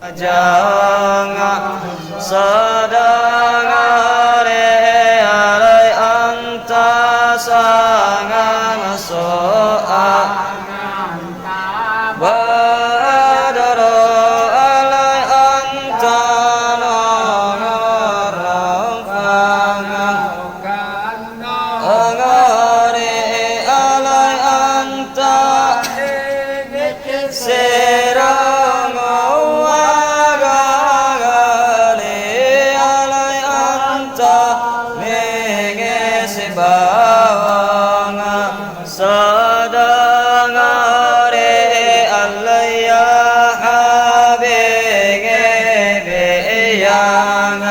Jangan sedang alai anta sangan soal badaro alai anta nongarang angare alai anta serang sedang are alaya habege beyang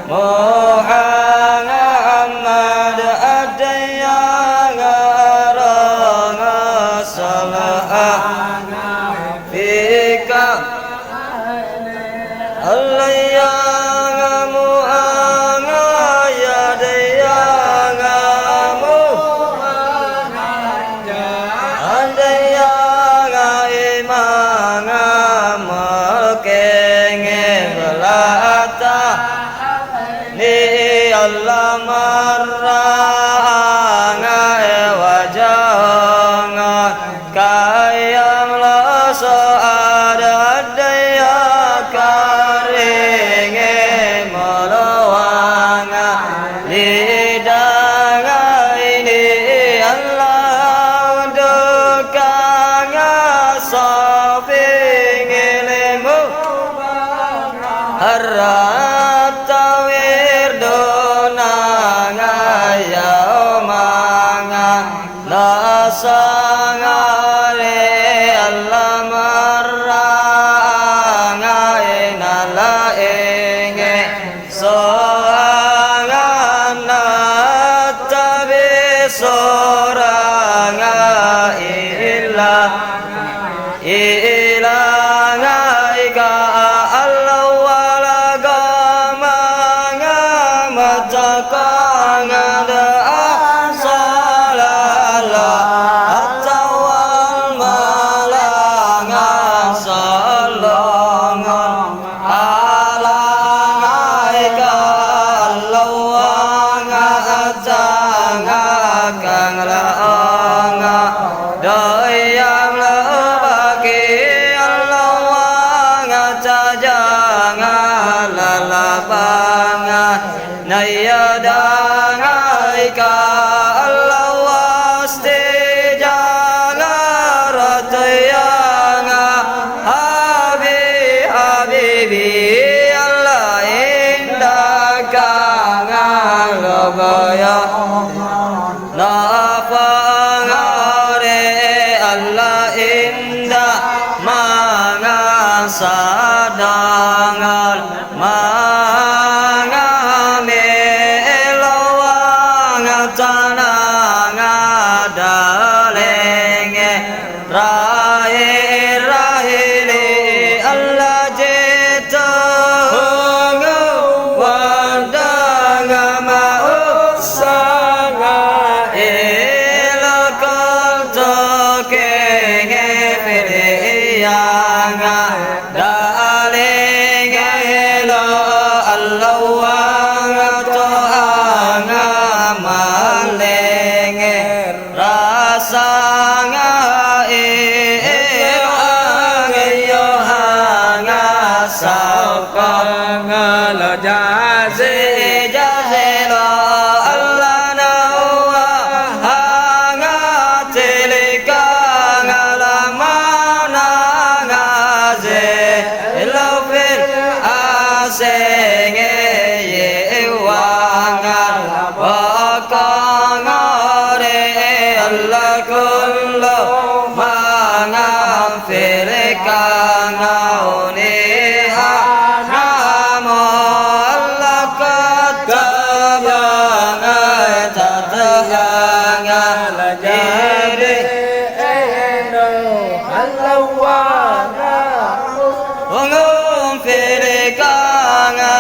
Muhammad adayang rang salah fika alaya Allah maranga wajang kayang laso ada daya karinge melawang lidang ini Allah dukang safing ilmu harap tawir sangare Allah maranga enala enge soangana tabe soranga ilanga ika Allah walaga manga matakanga Nayadang ka Allah wasti jangan ratayang habibi Allah indah kang labaya nafangare Allah indah mangang sadangal tanang adalenge rahili Allah jeta wadang mau sanga ilakal tokenge pilihang dalenge lo Allah sanga ilang yohanga sapanga la jaze lo Allah nawa hanga telika ngalamana ngaze lo fir asenge yewangan bakanga Allah kullu mangafir kangauniha namo Allah katabanga tatanga lajari eno Allah wana ngum fir kanga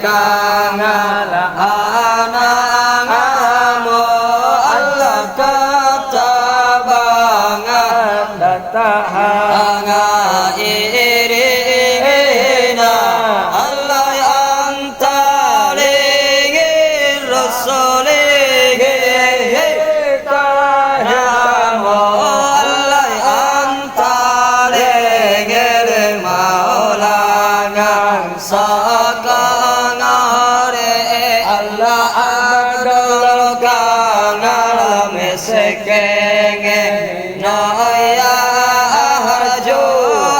kangal anangamu Allah ketabangan datang irina Allah yang talingin rasulingin kahamu Allah yang talingin maulangan sakangare Allah adolkangal mesekenge noya harjo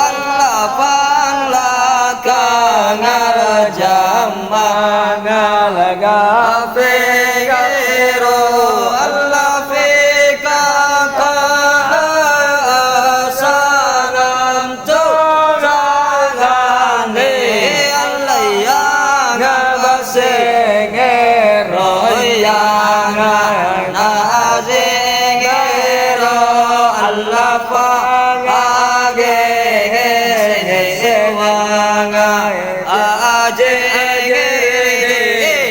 Allah panlakangal jamangal gafegero Allah fikasanam tu sangane Allah yang basengero yang nazengero Allah pagage sewanga ajege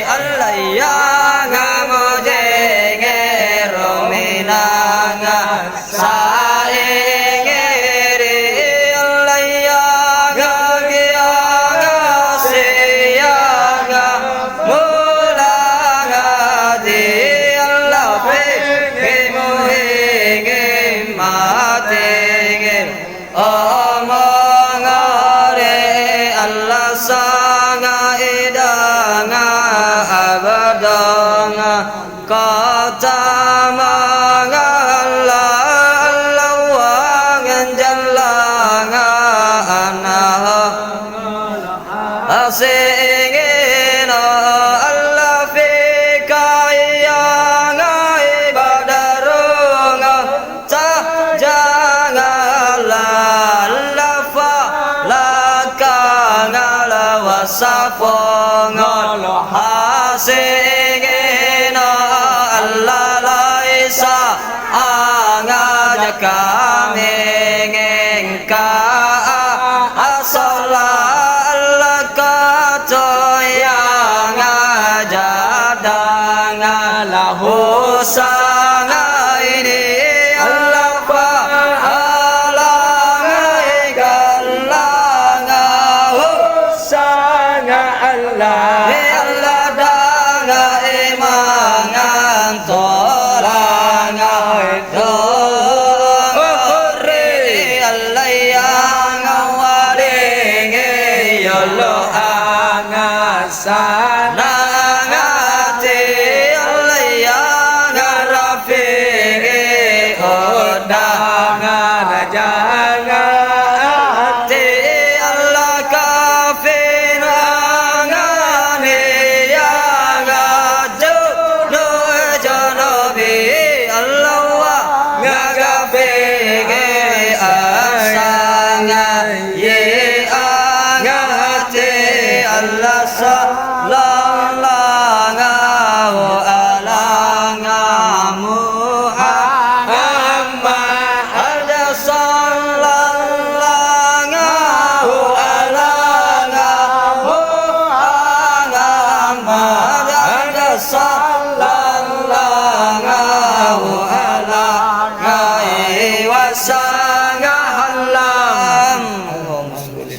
Allah yang mojengero minanga saengere Allah yang giaga seyaga mulanga di Allah pekemuhenge matenge omongare Allah sanga idanga abadanga kata mangala Allah wangan jalanga anah asingina Allah fikayanga ibadarunga tajangala Allah fa lakangala wasafonga hasingina Allah laisa anga kami ngengka asala Allah katoyang ajadang lahu sanga ini Allah pa alang galang sanga Allah Allah danga imangan tolang Allah yang awaling yolo angasan ngati Allah yang rafi odangan jangan Allah kafin angani yang jodoh jodobi Allah wa ngagafege asanga ye angate Allah sallallahu alanga Muhammad ada sallallahu alanga Muhammad ada sallallahu alanga wasanga halam Allahumma sholli